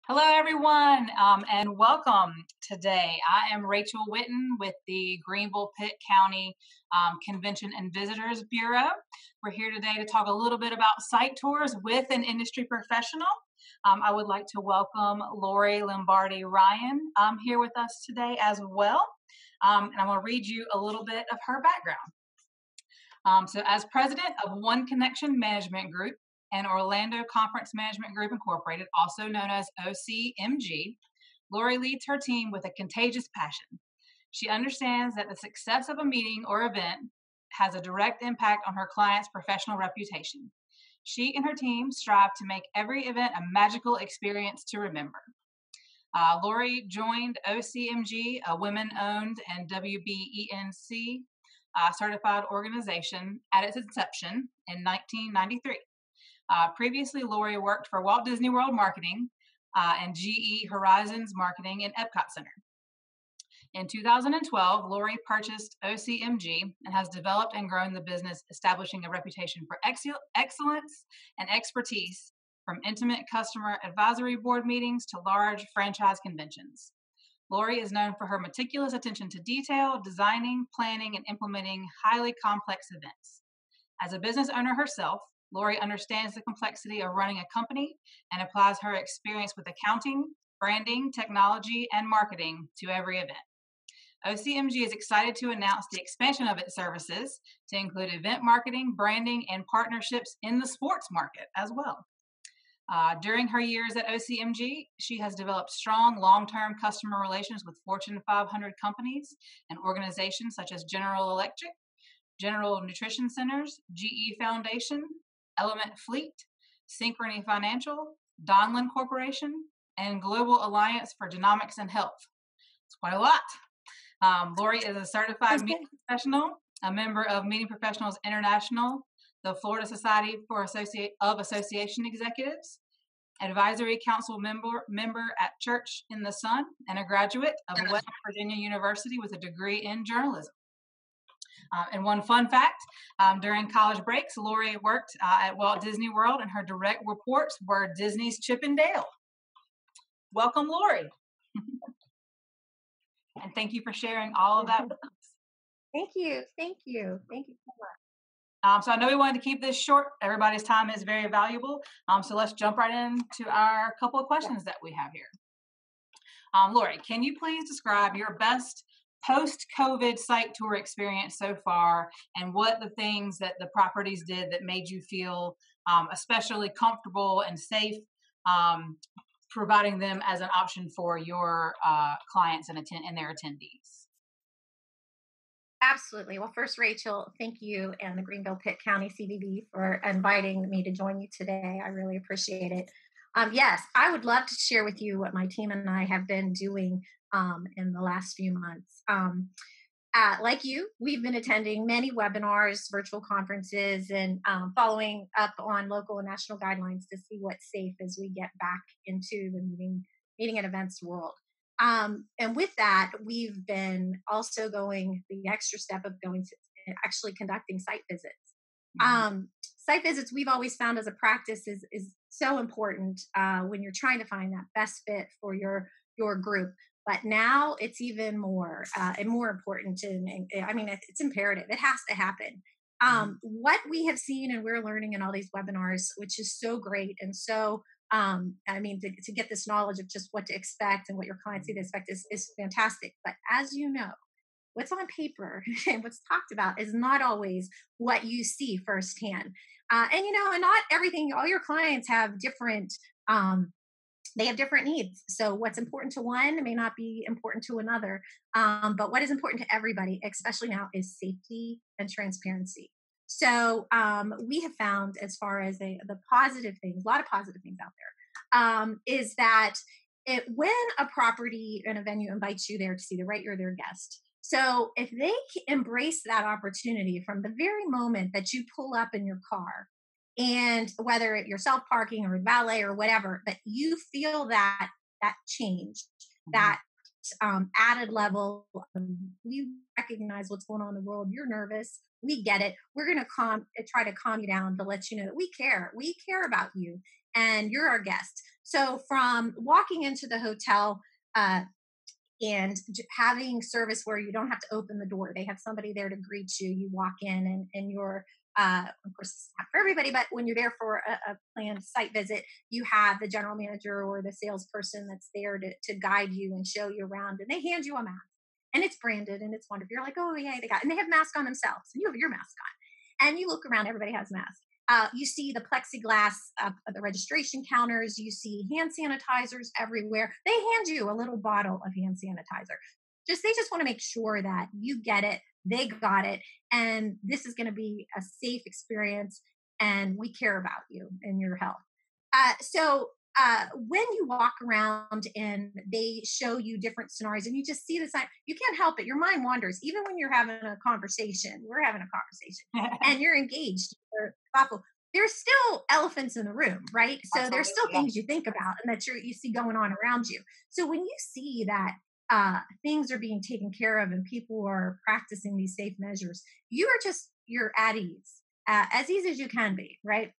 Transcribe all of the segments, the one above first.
Hello, everyone, and welcome today. I am Rachel Whitten with the Greenville-Pitt County Convention and Visitors Bureau. We're here today to talk a little bit about site tours with an industry professional. I would like to welcome Lori Lombardi Ryan here with us today as well. And I'm going to read you a little bit of her background. So as president of One Connection Management Group, and Orlando Conference Management Group Incorporated, also known as OCMG, Lori leads her team with a contagious passion. She understands that the success of a meeting or event has a direct impact on her client's professional reputation. She and her team strive to make every event a magical experience to remember. Lori joined OCMG, a women-owned and WBENC certified organization, at its inception in 1993. Previously, Lori worked for Walt Disney World Marketing and GE Horizons Marketing in Epcot Center. In 2012, Lori purchased OCMG and has developed and grown the business, establishing a reputation for excellence and expertise, from intimate customer advisory board meetings to large franchise conventions. Lori is known for her meticulous attention to detail, designing, planning, and implementing highly complex events. As a business owner herself, Lori understands the complexity of running a company and applies her experience with accounting, branding, technology, and marketing to every event. OCMG is excited to announce the expansion of its services to include event marketing, branding, and partnerships in the sports market as well. During her years at OCMG, she has developed strong long-term customer relations with Fortune 500 companies and organizations such as General Electric, General Nutrition Centers, GE Foundation, Element Fleet, Synchrony Financial, Donlin Corporation, and Global Alliance for Genomics and Health. It's quite a lot. Lori is a certified meeting professional, a member of Meeting Professionals International, the Florida Society for Association Executives, advisory council member at Church in the Sun, and a graduate of West Virginia University with a degree in journalism. And one fun fact, during college breaks, Lori worked at Walt Disney World, and her direct reports were Disney's Chip and Dale. Welcome, Lori. And thank you for sharing all of that with us. Thank you. Thank you. Thank you so much. So I know we wanted to keep this short. Everybody's time is very valuable. So let's jump right into our couple of questions that we have here. Lori, can you please describe your best post-COVID site tour experience so far, and what the things that the properties did that made you feel especially comfortable and safe, providing them as an option for your clients and their attendees? Absolutely. Well, first, Rachel, thank you and the Greenville-Pitt County CVB for inviting me to join you today. I really appreciate it. Yes, I would love to share with you what my team and I have been doing in the last few months. Like you, we've been attending many webinars, virtual conferences, and following up on local and national guidelines to see what's safe as we get back into the meeting and events world. And with that, we've been also going the extra step of going to actually conducting site visits. Mm-hmm. Site visits, we've always found as a practice is so important when you're trying to find that best fit for your group. But now it's even more and more important. It's imperative. It has to happen. What we have seen and we're learning in all these webinars, which is so great. And so, to get this knowledge of just what to expect and what your clients need to expect is fantastic. But as you know, what's on paper and what's talked about is not always what you see firsthand. And not everything, all your clients have different, they have different needs. So what's important to one may not be important to another. But what is important to everybody, especially now, is safety and transparency. So we have found, as far as the positive things, a lot of positive things out there, is that when a property and a venue invites you there to see you're their guest. So if they embrace that opportunity from the very moment that you pull up in your car, and whether you're self-parking or valet or whatever, that you feel that change, that added level, we recognize what's going on in the world. You're nervous. We get it. We're going to try to calm you down to let you know that we care. We care about you and you're our guest. So from walking into the hotel, and having service where you don't have to open the door. They have somebody there to greet you. You walk in and you're, of course, it's not for everybody, but when you're there for a planned site visit, you have the general manager or the salesperson that's there to guide you and show you around. And they hand you a mask and it's branded and it's wonderful. You're like, oh, yeah, and they have masks on themselves and you have your mask on. And you look around, everybody has masks. You see the plexiglass of the registration counters. You see hand sanitizers everywhere. They hand you a little bottle of hand sanitizer. They just want to make sure that you get it, they got it, and this is going to be a safe experience. And we care about you and your health. So when you walk around and they show you different scenarios and you just see the sign, you can't help it. Your mind wanders. Even when you're having a conversation, we're having a conversation and you're engaged, you're thoughtful. There's still elephants in the room, right? So Absolutely, there's still things you think about and that you see going on around you. So when you see that things are being taken care of and people are practicing these safe measures, you're at ease, as easy as you can be, right?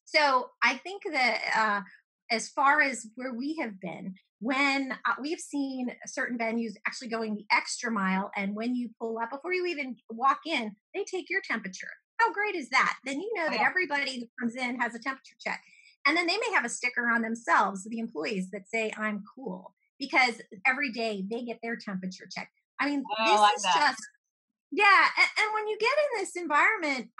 So I think that as far as where we have been, when we've seen certain venues actually going the extra mile, and when you pull up, before you even walk in, they take your temperature. How great is that? Then you know that everybody that comes in has a temperature check. And then they may have a sticker on themselves, the employees, that say, I'm cool, because every day they get their temperature checked. I mean, this like is that. just, yeah. And when you get in this environment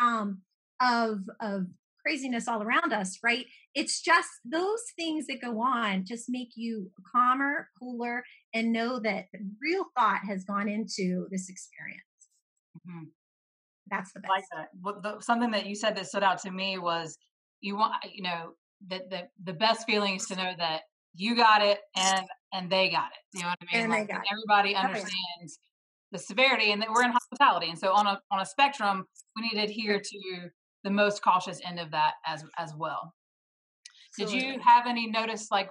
of craziness all around us, right? It's just those things that go on just make you calmer, cooler, and know that real thought has gone into this experience. Mm-hmm. That's the best. Like that. Something that you said that stood out to me was the best feeling is to know that you got it and they got it. You know what I mean? And like they got everybody understands the severity, and that we're in hospitality, and so on a spectrum, we need to adhere to the most cautious end of that as well. Absolutely. Did you have any notice, like,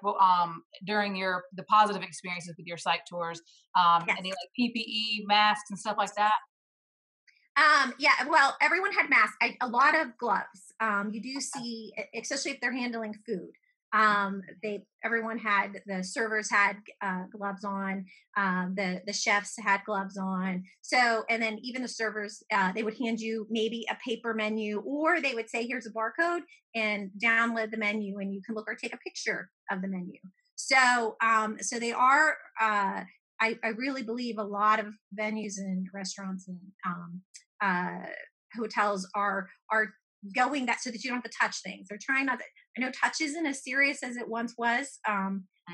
during the positive experiences with your site tours, yes. any like PPE, masks, and stuff like that? Yeah, well, everyone had masks. A lot of gloves. You do see, especially if they're handling food. The servers had gloves on. The chefs had gloves on. So, and then even the servers, they would hand you maybe a paper menu, or they would say, here's a barcode and download the menu and you can look or take a picture of the menu. So, so they are, I really believe a lot of venues and restaurants and hotels are going that so that you don't have to touch things. They're trying not to. I know touch isn't as serious as it once was,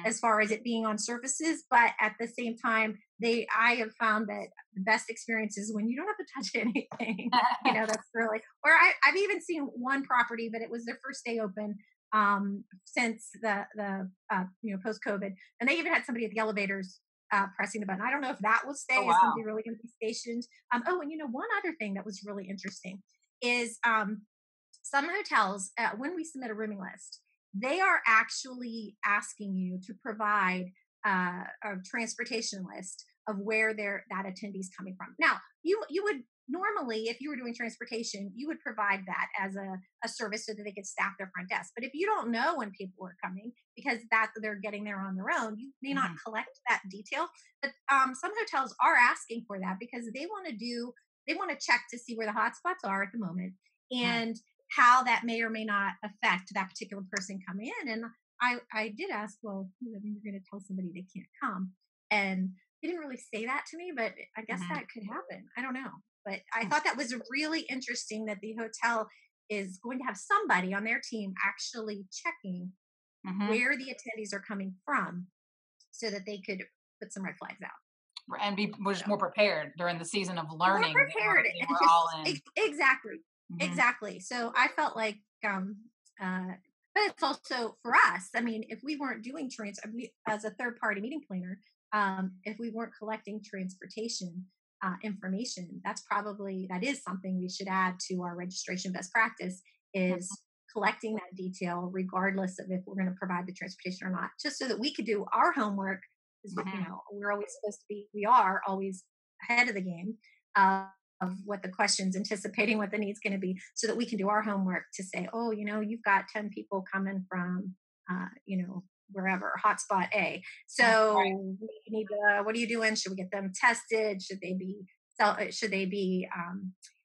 as far as it being on surfaces, but at the same time, I have found that the best experience is when you don't have to touch anything. That's really. Or I've even seen one property, but it was their first day open since the post-COVID, and they even had somebody at the elevators pressing the button. I don't know if that will stay. Oh, wow. Is somebody really going to be stationed? And one other thing that was really interesting is some hotels, when we submit a rooming list, they are actually asking you to provide a transportation list of where that attendee is coming from. Now, you would normally, if you were doing transportation, you would provide that as a service so that they could staff their front desk. But if you don't know when people are coming, because they're getting there on their own, you may not collect that detail. But some hotels are asking for that because they want to check to see where the hotspots are at the moment and how that may or may not affect that particular person coming in. And I did ask, well, you're going to tell somebody they can't come. And they didn't really say that to me, but I guess that could happen. I don't know. But I thought that was really interesting that the hotel is going to have somebody on their team actually checking where the attendees are coming from so that they could put some red flags out. And was more prepared during the season of learning. More prepared. We're all in. Exactly. Exactly. So I felt like, but it's also for us. I mean, if we weren't doing as a third party meeting planner, if we weren't collecting transportation information, that is something we should add to our registration best practice is collecting that detail, regardless of if we're going to provide the transportation or not, just so that we could do our homework. We're always we are always ahead of the game. what the questions, anticipating what the need's going to be, so that we can do our homework to say, oh, you've got 10 people coming from, wherever, hotspot A. Right. So we need to, what are you doing? Should we get them tested? Should they be,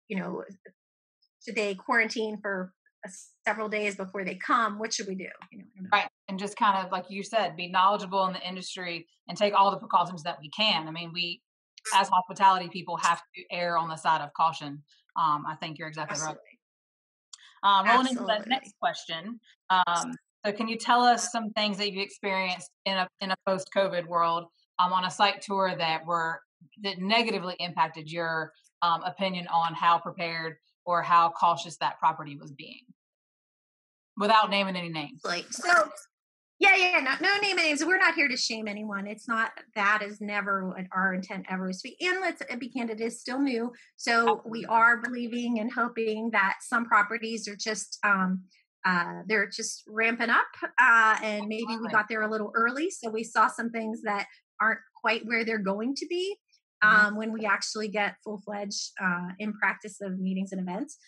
you know, should they quarantine for several days before they come? What should we do? I don't know. Right. And just kind of like you said, be knowledgeable in the industry and take all the precautions that we can. I mean, we as hospitality people have to err on the side of caution. I think you're exactly right. Absolutely. Rolling into the Absolutely. next question. So can you tell us some things that you experienced in a post-COVID world on a site tour that negatively impacted your opinion on how prepared or how cautious that property was being, without naming any names? So yeah. No name names. We're not here to shame anyone. It's not, that is never what our intent ever is to be. And let's be candid, it is still new. So we Absolutely. are believing and hoping that some properties are just, they're just ramping up. And maybe we Absolutely. got there a little early. So we saw some things that aren't quite where they're going to be, Mhm. when we actually get full fledged, in practice of meetings and events.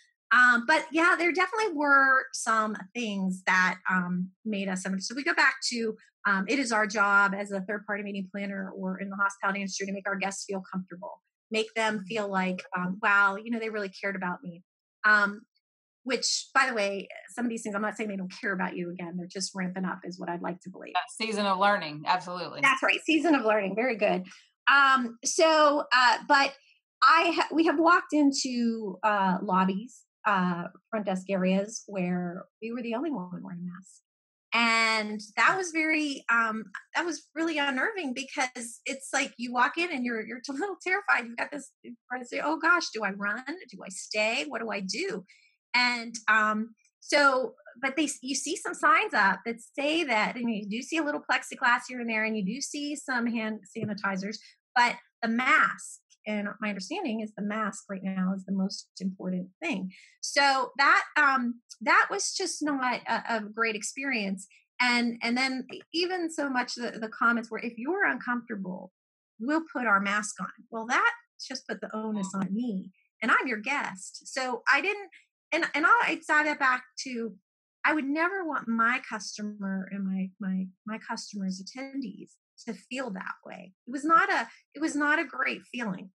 But yeah, there definitely were some things that, made us. So we go back to, it is our job as a third party meeting planner or in the hospitality industry to make our guests feel comfortable, make them feel like, wow, they really cared about me. Um, which, by the way, some of these things, I'm not saying they don't care about you. Again, they're just ramping up, is what I'd like to believe. Season of learning. Absolutely. That's right. Season of learning. Very good. But we have walked into, lobbies, front desk areas where we were the only one wearing a mask. And that was really unnerving, because it's like you walk in and you're a little terrified. You've got this, say, oh gosh, do I run? Do I stay? What do I do? And, so, but you see some signs up that say that, and you do see a little plexiglass here and there, and you do see some hand sanitizers, but the mask, and my understanding is the mask right now is the most important thing. So that was just not a great experience. And then even so much, the comments were, if you're uncomfortable, we'll put our mask on. Well, that just put the onus on me, and I'm your guest. So I didn't, I tie that back to, I would never want my customer and my customers' attendees to feel that way. It was not a great feeling,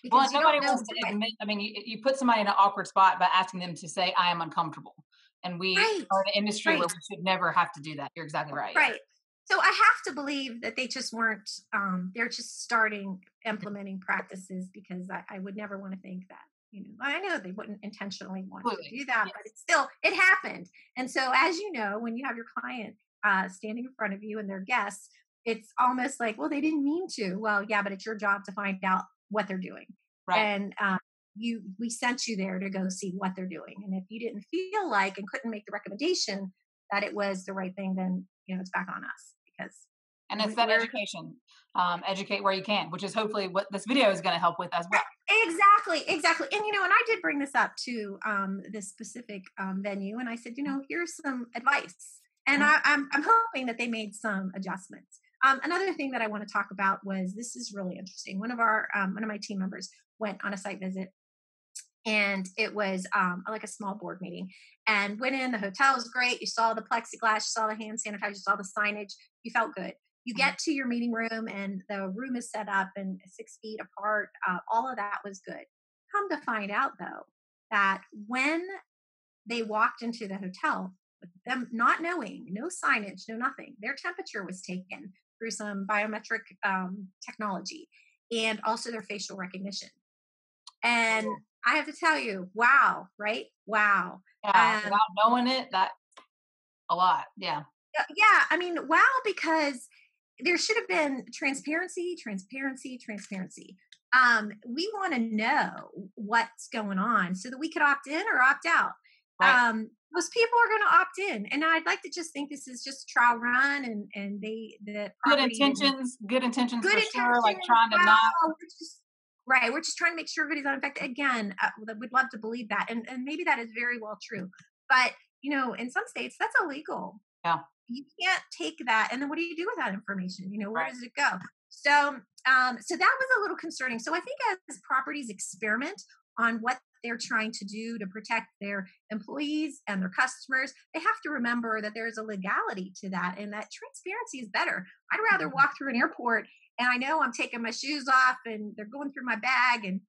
Well, because and you nobody don't know wants to admit. I mean, you put somebody in an awkward spot by asking them to say, "I am uncomfortable," and we right, are in an industry where right, we should never have to do that. You're exactly right. Yeah. right. So I have to believe that they just weren't, they're just starting implementing practices, because I would never want to think that, I know they wouldn't intentionally want to Absolutely. do that, but Yes. it happened. And so, as you know, when you have your client, standing in front of you and their guests, it's almost like, well, they didn't mean to. Well, yeah, but it's your job to find out what they're doing. Right. And, we sent you there to go see what they're doing. And if you didn't feel like and couldn't make the recommendation that it was the right thing, then, it's back on us, because And it's that we're education. Educate where you can, which is hopefully what this video is going to help with as well. exactly. And and I did bring this up to, this specific, venue, and I said, here's some advice, and Mhm. I'm hoping that they made some adjustments. Another thing that I want to talk about was, this is really interesting. One of my team members went on a site visit, and it was, like a small board meeting, and went in. The hotel was great. You saw the plexiglass, you saw the hand sanitizer, you saw the signage, you felt good. You Mhm. get to your meeting room, and the room is set up and 6 feet apart. All of that was good. Come to find out, though, that when they walked into the hotel, with them not knowing, no signage, no nothing, their temperature was taken through some biometric, technology, and also their facial recognition. And I have to tell you, wow, right? Wow. Yeah, without knowing it, that a lot. Yeah. Yeah, I mean, wow, because there should have been transparency, transparency, transparency. We want to know what's going on so that we could opt in or opt out. Right. Most people are going to opt in, and I'd like to just think this is just a trial run, and the Good property didn't. intentions. Good intentions Good for sure. Like intentions. trying to Wow, not. we're just right. We're just trying to make sure everybody's unaffected. Again, we'd love to believe that, and maybe that is very well true. But in some states, that's illegal. Yeah. You can't take that, and then what do you do with that information? Where Right. does it go? So, so that was a little concerning. So I think, as properties experiment, on what they're trying to do to protect their employees and their customers, they have to remember that there's a legality to that and that transparency is better. I'd rather walk through an airport and I know I'm taking my shoes off and they're going through my bag and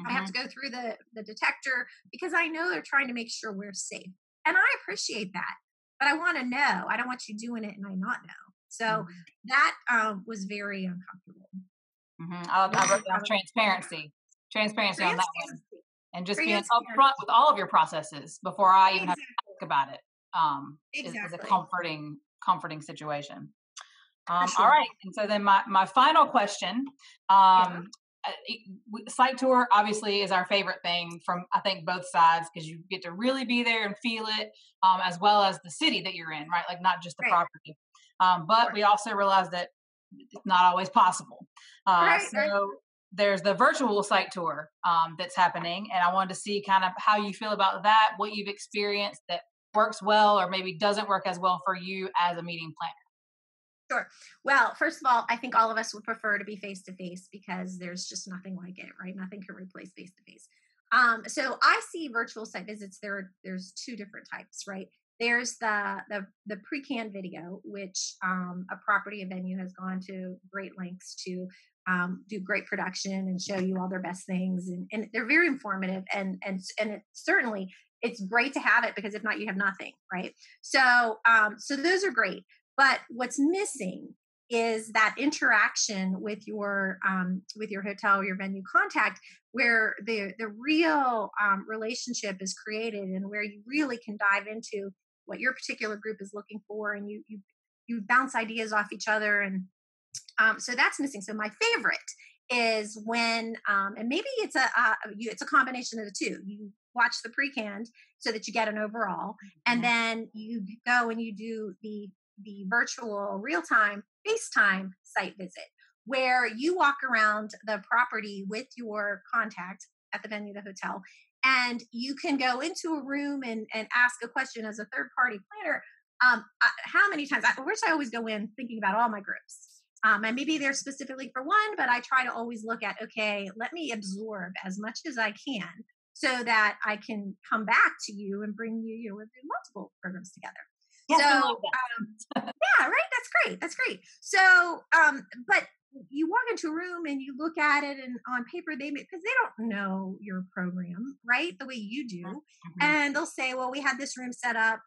I have to go through the detector because I know they're trying to make sure we're safe. And I appreciate that. But I want to know. I don't want you doing it and I not know. So that was very uncomfortable. I wrote down transparency. Transparency on that one. And just being upfront with all of your processes before I even have to think about it is a comforting situation. All right. And so then my final question, site tour obviously is our favorite thing from, I think, both sides, because you get to really be there and feel it, as well as the city that you're in, right? Like not just the property. But we also realize that it's not always possible. So there's the virtual site tour that's happening. And I wanted to see kind of how you feel about that, what you've experienced that works well or maybe doesn't work as well for you as a meeting planner. Sure. Well, first of all, I think all of us would prefer to be face-to-face because there's just nothing like it, right? Nothing can replace face-to-face. So I see virtual site visits. There's two different types, right? There's the pre-canned video, which a property, a venue has gone to great lengths to do great production and show you all their best things, and they're very informative, and it certainly it's great to have it because if not, you have nothing, right? So those are great. But what's missing is that interaction with your hotel or your venue contact, where the real relationship is created, and where you really can dive into what your particular group is looking for, and you bounce ideas off each other, and so that's missing. So my favorite is when, and maybe it's a combination of the two. You watch the pre-canned so that you get an overall, and then you go and you do the virtual real-time FaceTime site visit, where you walk around the property with your contact at the venue, the hotel, and you can go into a room and ask a question as a third-party planner. How many times, I wish I always go in thinking about all my groups. And maybe they're specifically for one, but I try to always look at, okay, let me absorb as much as I can so that I can come back to you and bring you, we'll do multiple programs together. Yeah, right. That's great. So, but you walk into a room and you look at it, and on paper because they don't know your program, right, the way you do, and they'll say, well, we had this room set up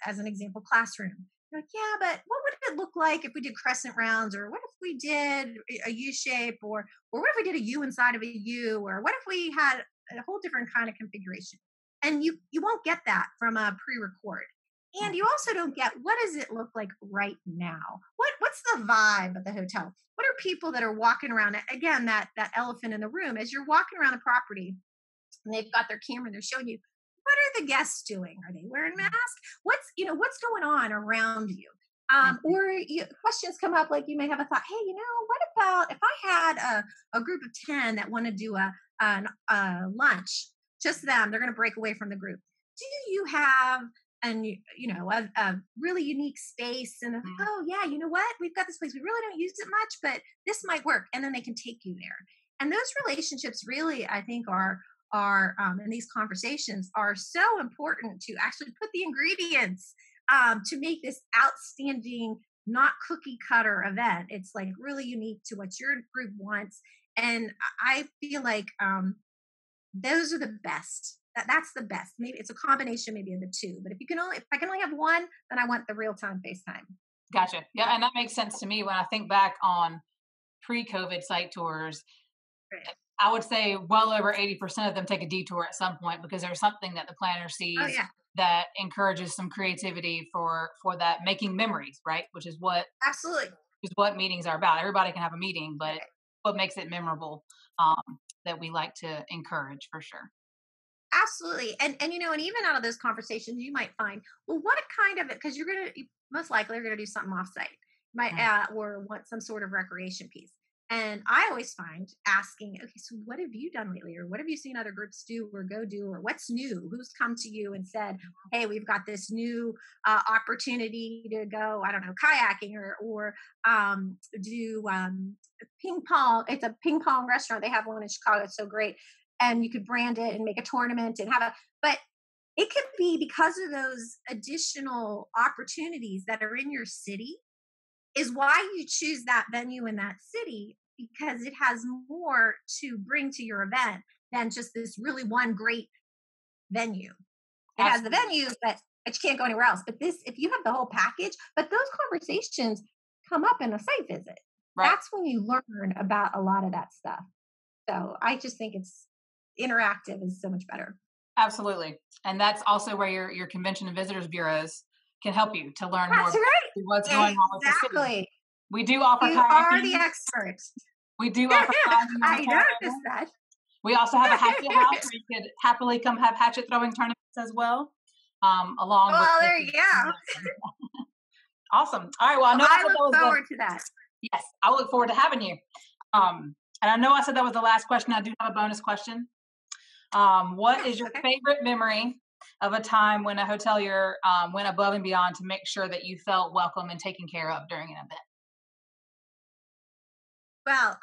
as an example classroom. You're like, yeah, but what would it look like if we did crescent rounds, or what if we did a U shape, or what if we did a U inside of a U, or what if we had a whole different kind of configuration? And you won't get that from a pre-record. And you also don't get, what does it look like right now? What's the vibe of the hotel? What are people that are walking around? Again, that elephant in the room, as you're walking around the property and they've got their camera and they're showing you, what are the guests doing? Are they wearing masks? What's going on around you? Questions come up, like you may have a thought, hey, what about if I had a group of 10 that want to do a lunch, just them, they're going to break away from the group. Do you have a really unique space? And oh yeah, you know what? We've got this place. We really don't use it much, but this might work. And then they can take you there. And those relationships really, I think, are in these conversations are so important to actually put the ingredients to make this outstanding, not cookie cutter event. It's like really unique to what your group wants. And I feel like those are the best. That's the best. Maybe it's a combination, maybe of the two. But if I can only have one, then I want the real-time FaceTime. Gotcha. Yeah, and that makes sense to me when I think back on pre-COVID site tours. Right. I would say well over 80% of them take a detour at some point because there's something that the planner sees that encourages some creativity for that, making memories, right? Which is what meetings are about. Everybody can have a meeting, but what makes it memorable that we like to encourage for sure. Absolutely. And even out of those conversations, you might find, well, what kind of it, because you most likely are going to do something offsite, or want some sort of recreation piece. And I always find asking, okay, so what have you done lately? Or what have you seen other groups do or go do? Or what's new? Who's come to you and said, hey, we've got this new opportunity to go, I don't know, kayaking or do ping pong. It's a ping pong restaurant. They have one in Chicago. It's so great. and you could brand it and make a tournament and but it could be because of those additional opportunities that are in your city is why you choose that venue in that city, because it has more to bring to your event than just this really one great venue. It has the venue, but you can't go anywhere else. But if you have the whole package, but those conversations come up in a site visit. Right. That's when you learn about a lot of that stuff. So I just think it's interactive is so much better. Absolutely. And that's also where your convention and visitors bureaus can help you to learn more about what's going on with the city. We do offer kayaking. You are the expert. We do offer kayaking. I noticed that. We also have a hatchet house where you could happily come have hatchet throwing tournaments as well. Along with there you go. Awesome. All right. Well, I look forward to that. Yes, I look forward to having you. And I know I said that was the last question. I do have a bonus question. What is your favorite memory of a time when a hotelier went above and beyond to make sure that you felt welcome and taken care of during an event? Well,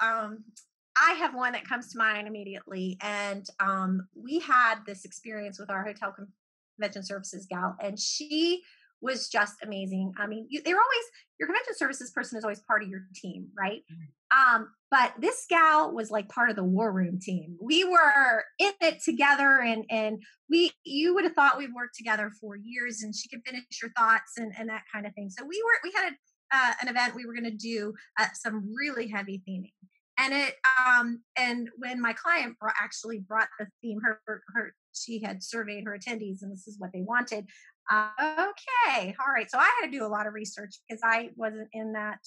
I have one that comes to mind immediately. And we had this experience with our hotel convention services gal, and she was just amazing. I mean, your convention services person is always part of your team, right? Mm-hmm. But this gal was like part of the war room team. We were in it together, and you would have thought we'd worked together for years, and she could finish your thoughts and that kind of thing. So we had an event we were going to do some really heavy theming. And when my client actually brought the theme, she had surveyed her attendees, and this is what they wanted. Okay, all right. So I had to do a lot of research because I wasn't in that.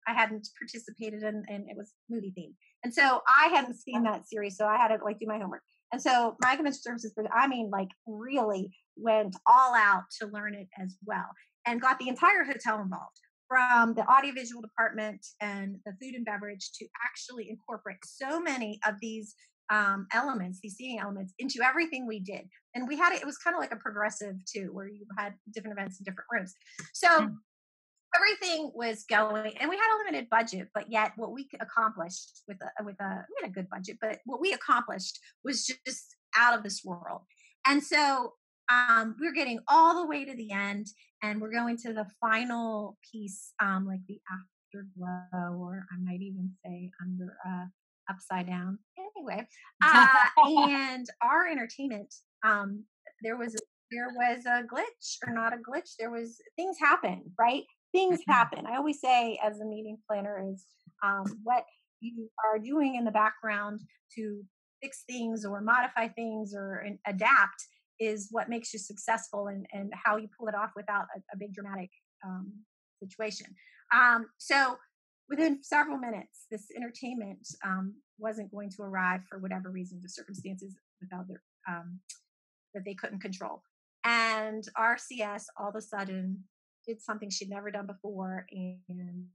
I hadn't participated in, and it was movie themed, and so I hadn't seen that series. So I had to do my homework. And so my convention services, really went all out to learn it as well, and got the entire hotel involved, from the audiovisual department and the food and beverage, to actually incorporate so many of these elements, these seating elements, into everything we did. And we had it was kind of like a progressive too, where you had different events in different rooms. So everything was going, and we had a limited budget, but yet what we accomplished we had a good budget, but what we accomplished was just out of this world. And so we're getting all the way to the end, and we're going to the final piece, like the afterglow, or I might even say under upside down. Anyway, and our entertainment, there was a glitch, or not a glitch. There was things happen, right? Things happen. I always say, as a meeting planner, is what you are doing in the background to fix things or modify things or adapt is what makes you successful, and how you pull it off without a big dramatic situation. So within several minutes, this entertainment wasn't going to arrive for whatever reason, the circumstances without that they couldn't control. And our CS all of a sudden did something she'd never done before, and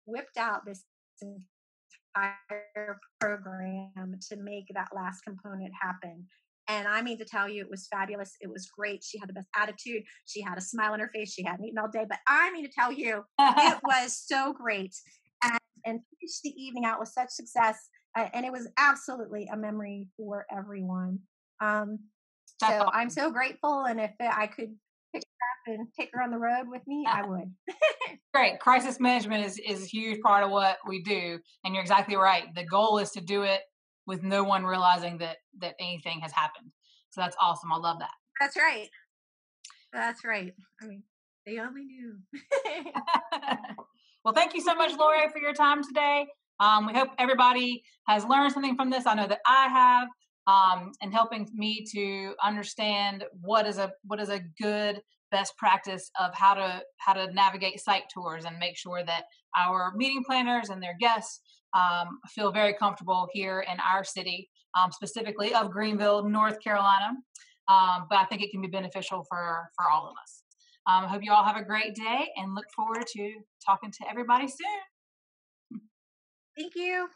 whipped out this entire program to make that last component happen. And I mean to tell you, it was fabulous. It was great. She had the best attitude. She had a smile on her face. She hadn't eaten all day. But I mean to tell you, it was so great. And finished the evening out with such success. And it was absolutely a memory for everyone. So awesome. I'm so grateful. And if I could pick her up and take her on the road with me, I would. Great. Crisis management is a huge part of what we do. And you're exactly right. The goal is to do it with no one realizing that anything has happened. So that's awesome. I love that. That's right. That's right. I mean, they only knew. Well, thank you so much, Lori, for your time today. We hope everybody has learned something from this. I know that I have, and helping me to understand what is a good best practice of how to navigate site tours and make sure that our meeting planners and their guests feel very comfortable here in our city, specifically of Greenville, North Carolina. But I think it can be beneficial for all of us. I hope you all have a great day, and look forward to talking to everybody soon. Thank you.